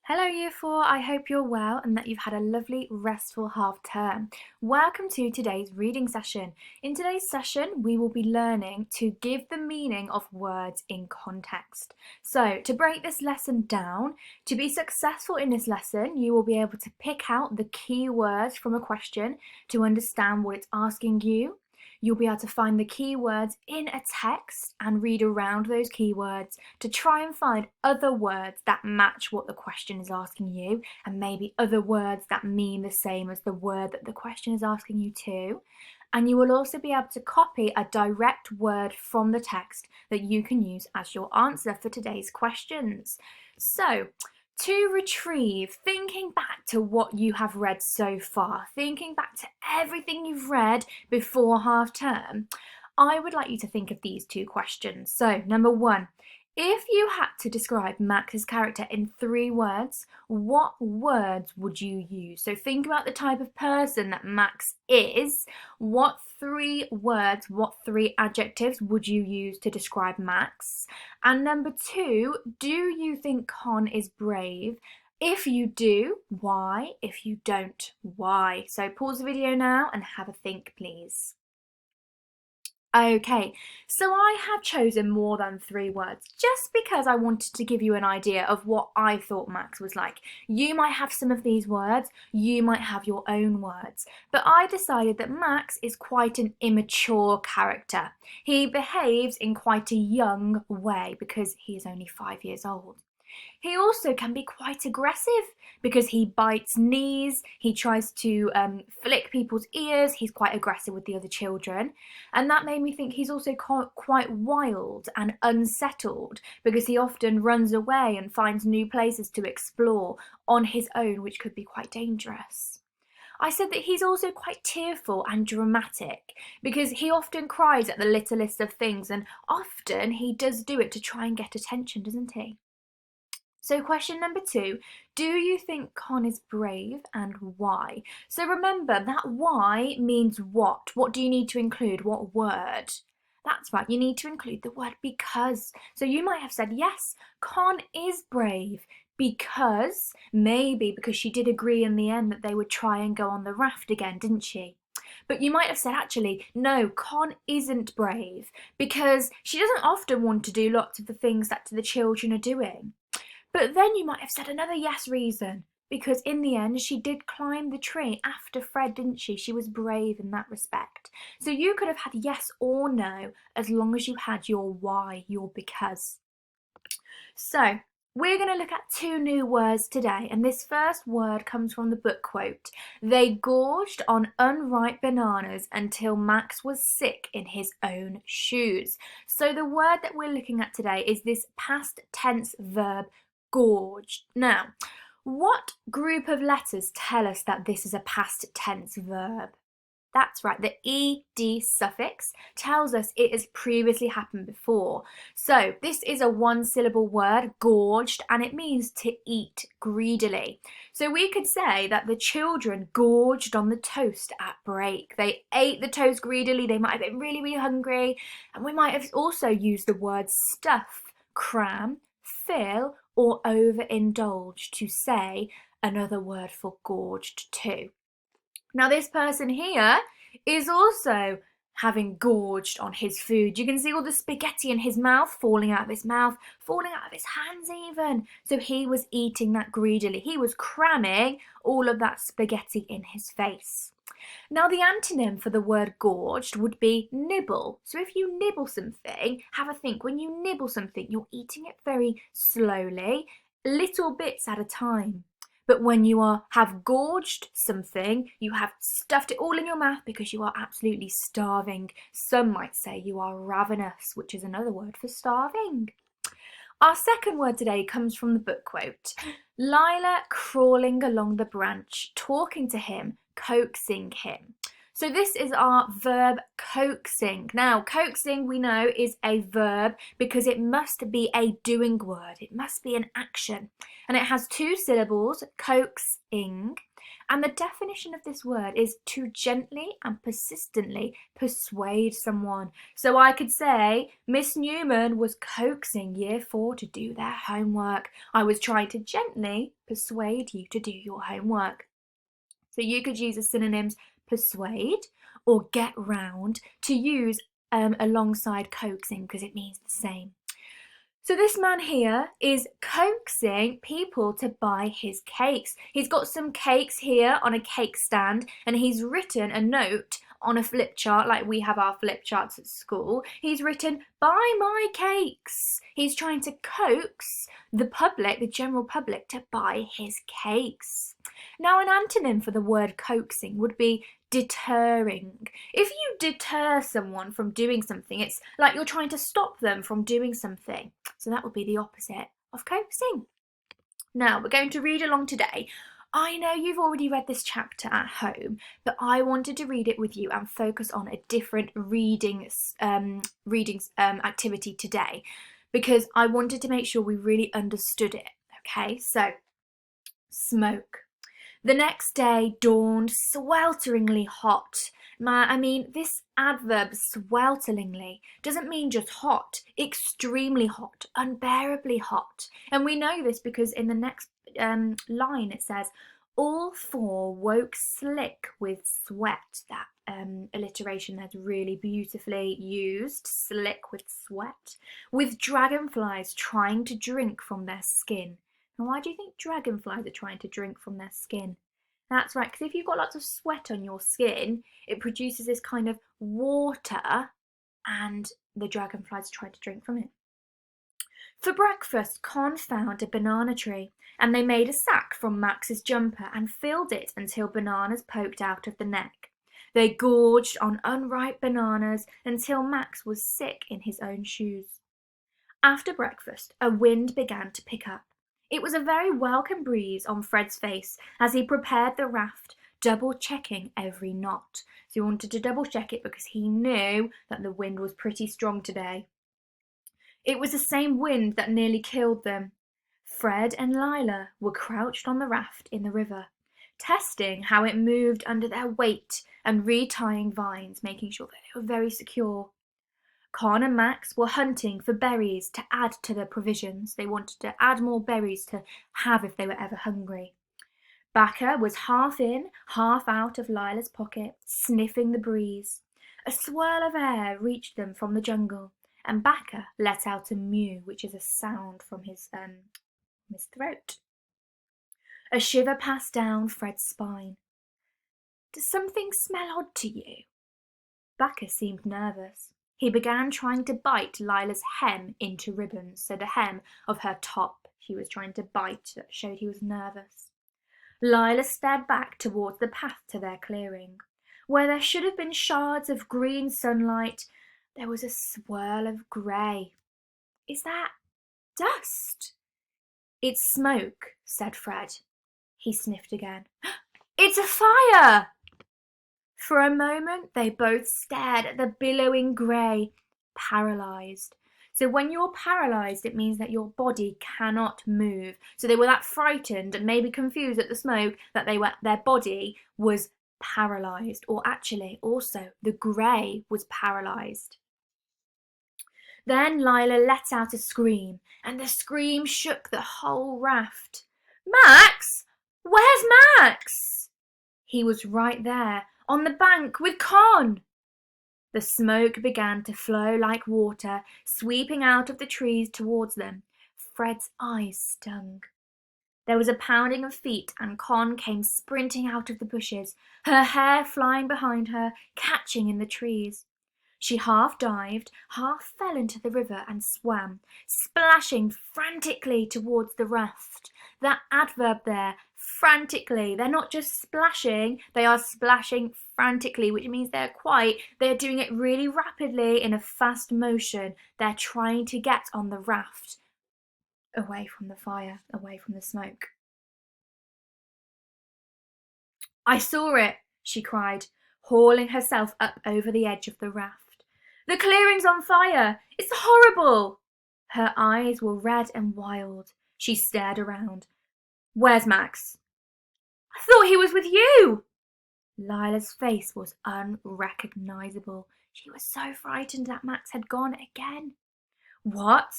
Hello Year 4, I hope you're well and that you've had a lovely restful half term. Welcome to today's reading session. In today's session we will be learning to give the meaning of words in context. So to break this lesson down, to be successful in this lesson you will be able to pick out the key words from a question to understand what it's asking you. You'll be able to find the keywords in a text and read around those keywords to try and find other words that match what the question is asking you, and maybe other words that mean the same as the word that the question is asking you too. And you will also be able to copy a direct word from the text that you can use as your answer for today's questions. So, to retrieve, thinking back to what you have read so far, thinking back to everything you've read before half term, I would like you to think of these two questions. So, number one, if you had to describe Max's character in 3 words, what words would you use? So think about the type of person that Max is. What 3 words, what 3 adjectives would you use to describe Max? And number 2, do you think Con is brave? If you do, why? If you don't, why? So pause the video now and have a think, please. Okay, so I have chosen more than 3 words just because I wanted to give you an idea of what I thought Max was like. You might have some of these words, you might have your own words, but I decided that Max is quite an immature character. He behaves in quite a young way because he is only 5 years old. He also can be quite aggressive because he bites knees, he tries to flick people's ears, he's quite aggressive with the other children. And that made me think he's also quite wild and unsettled because he often runs away and finds new places to explore on his own, which could be quite dangerous. I said that he's also quite tearful and dramatic because he often cries at the littlest of things, and often he does do it to try and get attention, doesn't he? So question number 2, do you think Con is brave and why? So remember that why means what? What do you need to include? What word? That's right, you need to include the word because. So you might have said, yes, Con is brave because, maybe because she did agree in the end that they would try and go on the raft again, didn't she? But you might have said, actually, no, Con isn't brave because she doesn't often want to do lots of the things that the children are doing. But then you might have said another yes reason, because in the end she did climb the tree after Fred, didn't she? She was brave in that respect. So you could have had yes or no as long as you had your why, your because. So we're going to look at 2 new words today, and this first word comes from the book quote. They gorged on unripe bananas until Max was sick in his own shoes. So the word that we're looking at today is this past tense verb gorged. Now, what group of letters tell us that this is a past tense verb? That's right, the ed suffix tells us it has previously happened before. So this is a 1-syllable word, gorged, and it means to eat greedily. So we could say that the children gorged on the toast at break. They ate the toast greedily, they might have been really, really hungry, and we might have also used the word stuff, cram, fill, or overindulge to say another word for gorged too. Now this person here is also having gorged on his food. You can see all the spaghetti in his mouth, falling out of his mouth, falling out of his hands even. So he was eating that greedily. He was cramming all of that spaghetti in his face. Now the antonym for the word gorged would be nibble. So if you nibble something, have a think. When you nibble something, you're eating it very slowly, little bits at a time. But when you have gorged something, you have stuffed it all in your mouth because you are absolutely starving. Some might say you are ravenous, which is another word for starving. Our second word today comes from the book quote. Lila crawling along the branch, talking to him, coaxing him. So this is our verb coaxing. Now, coaxing we know is a verb because it must be a doing word. It must be an action. And it has 2 syllables, coaxing. And the definition of this word is to gently and persistently persuade someone. So I could say, Miss Newman was coaxing year 4 to do their homework. I was trying to gently persuade you to do your homework. So you could use the synonyms persuade or get round to use alongside coaxing because it means the same. So this man here is coaxing people to buy his cakes. He's got some cakes here on a cake stand and he's written a note on a flip chart like we have our flip charts at school. He's written, buy my cakes. He's trying to coax the public, the general public, to buy his cakes. Now an antonym for the word coaxing would be deterring. If you deter someone from doing something, it's like you're trying to stop them from doing something. So that would be the opposite of coaxing. Now we're going to read along today. I know you've already read this chapter at home, but I wanted to read it with you and focus on a different reading activity today because I wanted to make sure we really understood it. Okay, so smoke. The next day dawned swelteringly hot. This adverb swelteringly doesn't mean just hot, extremely hot, unbearably hot. And we know this because in the next line it says, all 4 woke slick with sweat. That alliteration there's really beautifully used, slick with sweat, with dragonflies trying to drink from their skin. Now, why do you think dragonflies are trying to drink from their skin? That's right, because if you've got lots of sweat on your skin, it produces this kind of water and the dragonflies try to drink from it. For breakfast, Con found a banana tree and they made a sack from Max's jumper and filled it until bananas poked out of the neck. They gorged on unripe bananas until Max was sick in his own shoes. After breakfast, a wind began to pick up. It was a very welcome breeze on Fred's face as he prepared the raft, double-checking every knot. So he wanted to double-check it because he knew that the wind was pretty strong today. It was the same wind that nearly killed them. Fred and Lila were crouched on the raft in the river, testing how it moved under their weight and retying vines, making sure that they were very secure. Con and Max were hunting for berries to add to their provisions. They wanted to add more berries to have if they were ever hungry. Bacca was half in, half out of Lila's pocket, sniffing the breeze. A swirl of air reached them from the jungle, and Bacca let out a mew, which is a sound from his throat. A shiver passed down Fred's spine. Does something smell odd to you? Bacca seemed nervous. He began trying to bite Lila's hem into ribbons, so the hem of her top he was trying to bite. That showed he was nervous. Lila stared back towards the path to their clearing. Where there should have been shards of green sunlight, there was a swirl of grey. Is that dust? It's smoke, said Fred. He sniffed again. It's a fire! For a moment, they both stared at the billowing grey, paralysed. So when you're paralysed, it means that your body cannot move. So they were that frightened and maybe confused at the smoke that their body was paralysed. Or actually, also, the grey was paralysed. Then Lila let out a scream, and the scream shook the whole raft. Max! Where's Max? He was right there, on the bank with Con. The smoke began to flow like water, sweeping out of the trees towards them. Fred's eyes stung. There was a pounding of feet, and Con came sprinting out of the bushes, her hair flying behind her, catching in the trees. She half dived, half fell into the river and swam, splashing frantically towards the raft. That adverb there, frantically. They're not just splashing, they are splashing frantically, which means they're doing it really rapidly in a fast motion. They're trying to get on the raft, away from the fire, away from the smoke. I saw it, she cried, hauling herself up over the edge of the raft. The clearing's on fire! It's horrible! Her eyes were red and wild. She stared around. Where's Max? I thought he was with you. Lila's face was unrecognisable. She was so frightened that Max had gone again. What?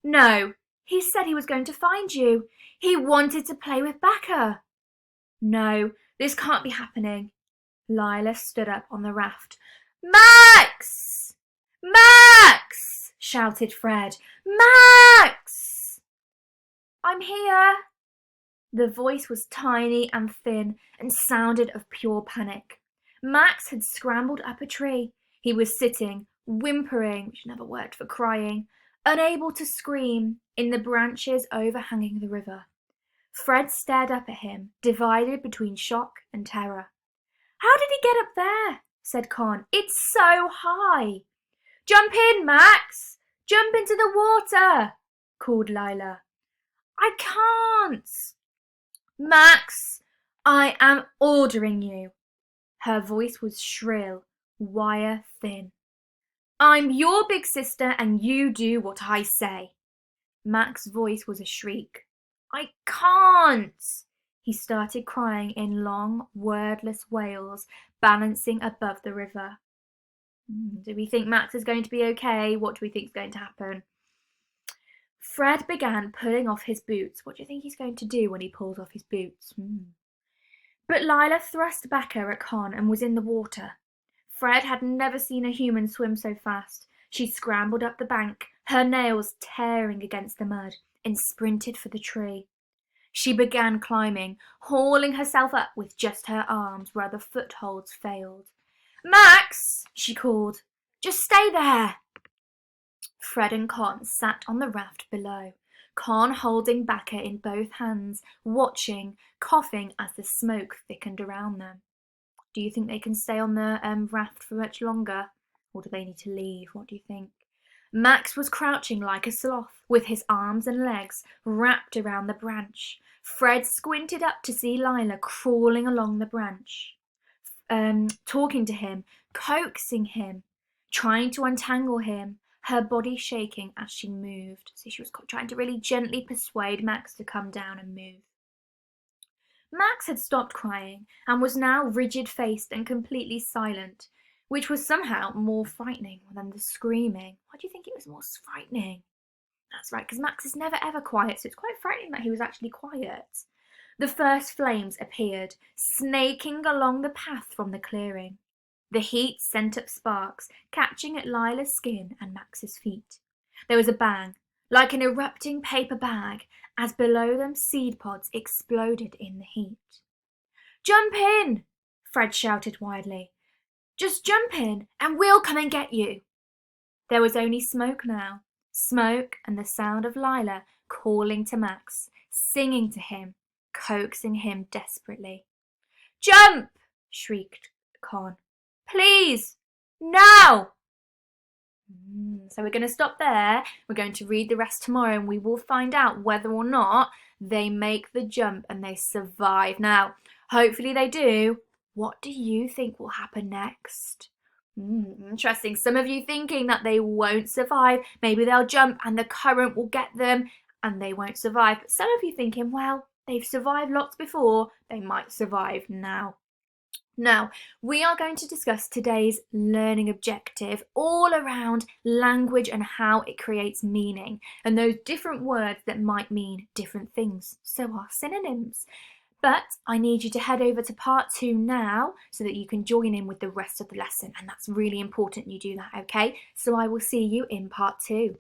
No, he said he was going to find you. He wanted to play with Becca. No, this can't be happening. Lila stood up on the raft. Max! Max! Shouted Fred. Max! I'm here. The voice was tiny and thin and sounded of pure panic. Max had scrambled up a tree. He was sitting, whimpering, which never worked for crying, unable to scream, in the branches overhanging the river. Fred stared up at him, divided between shock and terror. How did he get up there? Said Con. It's so high. Jump in, Max! Jump into the water! Called Lila. I can't. Max, I am ordering you. Her voice was shrill, wire thin. I'm your big sister and you do what I say. Max's voice was a shriek. I can't. He started crying in long, wordless wails, balancing above the river. Do we think Max is going to be okay? What do we think is going to happen? Fred began pulling off his boots. What do you think he's going to do when he pulls off his boots? But Lila thrust Becca at Con and was in the water. Fred had never seen a human swim so fast. She scrambled up the bank, her nails tearing against the mud, and sprinted for the tree. She began climbing, hauling herself up with just her arms where the footholds failed. Max, she called, just stay there. Fred and Con sat on the raft below, Con holding Becca in both hands, watching, coughing as the smoke thickened around them. Do you think they can stay on the raft for much longer? Or do they need to leave? What do you think? Max was crouching like a sloth, with his arms and legs wrapped around the branch. Fred squinted up to see Lila crawling along the branch, talking to him, coaxing him, trying to untangle him, her body shaking as she moved. So she was trying to really gently persuade Max to come down and move. Max had stopped crying and was now rigid-faced and completely silent, which was somehow more frightening than the screaming. Why do you think it was more frightening? That's right, because Max is never ever quiet, so it's quite frightening that he was actually quiet. The first flames appeared, snaking along the path from the clearing. The heat sent up sparks, catching at Lila's skin and Max's feet. There was a bang, like an erupting paper bag, as below them seed pods exploded in the heat. Jump in! Fred shouted wildly. Just jump in and we'll come and get you. There was only smoke now, smoke and the sound of Lila calling to Max, singing to him, coaxing him desperately. Jump! Shrieked Con. Please! Now! So we're going to stop there. We're going to read the rest tomorrow and we will find out whether or not they make the jump and they survive. Now, hopefully they do. What do you think will happen next? Interesting. Some of you thinking that they won't survive. Maybe they'll jump and the current will get them and they won't survive. But some of you thinking, well, they've survived lots before. They might survive now. Now, we are going to discuss today's learning objective all around language and how it creates meaning and those different words that might mean different things. So are synonyms. But I need you to head over to part 2 now so that you can join in with the rest of the lesson, and that's really important you do that, okay? So I will see you in part 2.